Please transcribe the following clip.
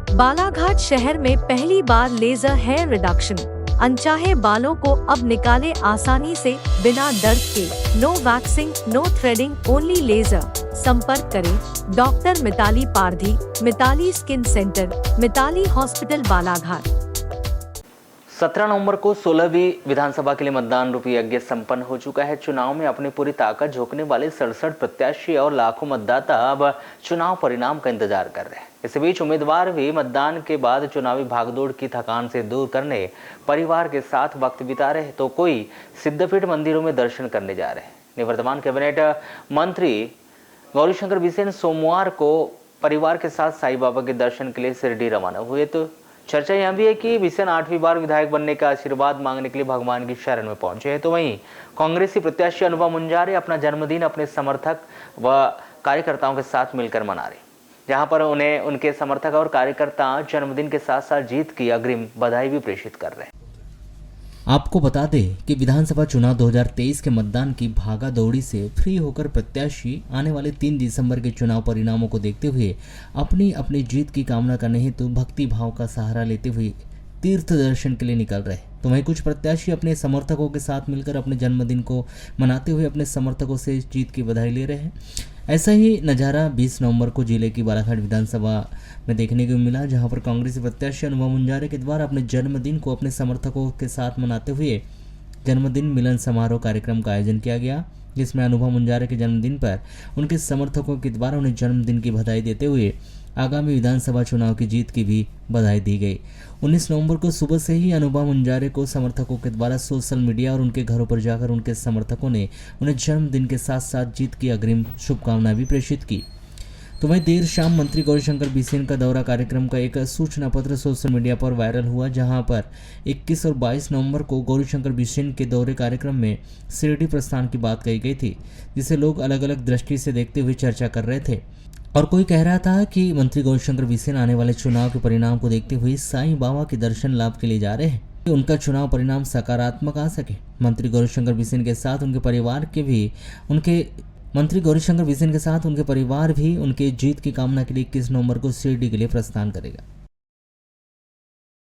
बालाघाट शहर में पहली बार लेजर हेयर रिडक्शन। अनचाहे बालों को अब निकाले आसानी से, बिना दर्द के। No waxing, no threading, only laser. संपर्क करें doctor Mitali Pardhi, Mitali skin centre, Mitali hospital, Balaghat. 17 नवंबर को 16वीं विधानसभा के लिए मतदान रूपी यज्ञ संपन्न हो चुका है। चुनाव में अपनी पूरी ताकत झोंकने वाले 67 प्रत्याशी और लाखों मतदाता अब चुनाव परिणाम का इंतजार कर रहे हैं। इस बीच उम्मीदवार भी मतदान के बाद चुनावी भागदौड़ की थकान से दूर करने परिवार के साथ वक्त बिता रहे, तो कोई सिद्धपीठ मंदिरों में दर्शन करने जा रहे हैं। निवर्तमान कैबिनेट मंत्री गौरीशंकर बिसेन सोमवार को परिवार के साथ साईं बाबा के दर्शन के लिए शिरडी रवाना हुए। तो चर्चा यह भी है कि बिसेन 8वीं बार विधायक बनने का आशीर्वाद मांगने के लिए भगवान की शरण में पहुंचे हैं। तो वहीं कांग्रेसी प्रत्याशी अनुभव मुंजारे अपना जन्मदिन अपने समर्थक व कार्यकर्ताओं के साथ मिलकर मना रहे, जहां पर उन्हें उनके समर्थक और कार्यकर्ता जन्मदिन के साथ साथ जीत की अग्रिम बधाई भी प्रेषित कर रहे हैं। आपको बता दें कि विधानसभा चुनाव 2023 के मतदान की भागा दौड़ी से फ्री होकर प्रत्याशी आने वाले 3 दिसंबर के चुनाव परिणामों को देखते हुए अपनी अपनी जीत की कामना करने हेतु भक्ति भाव का सहारा लेते हुए तीर्थ दर्शन के लिए निकल रहे। तो वहीं कुछ प्रत्याशी अपने समर्थकों के साथ मिलकर अपने जन्मदिन को मनाते हुए अपने समर्थकों से जीत की बधाई ले रहे हैं। ऐसा ही नज़ारा 20 नवंबर को जिले की बालाघाट विधानसभा में देखने को मिला, जहां पर कांग्रेसी प्रत्याशी अनुभव मुंजारे के द्वारा अपने जन्मदिन को अपने समर्थकों के साथ मनाते हुए जन्मदिन मिलन समारोह कार्यक्रम का आयोजन किया गया, जिसमें अनुभव मुंजारे के जन्मदिन पर उनके समर्थकों के द्वारा उन्हें जन्मदिन की बधाई देते हुए आगामी विधानसभा चुनाव की जीत की भी बधाई दी गई। 19 नवंबर को सुबह से ही अनुभव मुंजारे को समर्थकों के द्वारा सोशल मीडिया और उनके घरों पर जाकर उनके समर्थकों ने उन्हें जन्मदिन के साथ साथ जीत की अग्रिम शुभकामनाएं भी प्रेषित की। तो वहीं देर शाम मंत्री गौरीशंकर बिसेन का दौरा कार्यक्रम का एक सूचना पत्र सोशल मीडिया पर वायरल हुआ, जहां पर 21 और 22 नवंबर को गौरीशंकर बिसेन के दौरे कार्यक्रम में शिरडी प्रस्थान की बात कही गई थी, जिसे लोग अलग अलग दृष्टि से देखते हुए चर्चा कर रहे थे। और कोई कह रहा था कि मंत्री गौरीशंकर बिसेन आने वाले चुनाव के परिणाम को देखते हुए साईं बाबा के दर्शन लाभ के लिए जा रहे हैं कि उनका चुनाव परिणाम सकारात्मक आ सके। मंत्री गौरीशंकर बिसेन के साथ उनके परिवार भी उनके जीत की कामना के लिए 21 नवंबर को शिरडी के लिए प्रस्थान करेगा।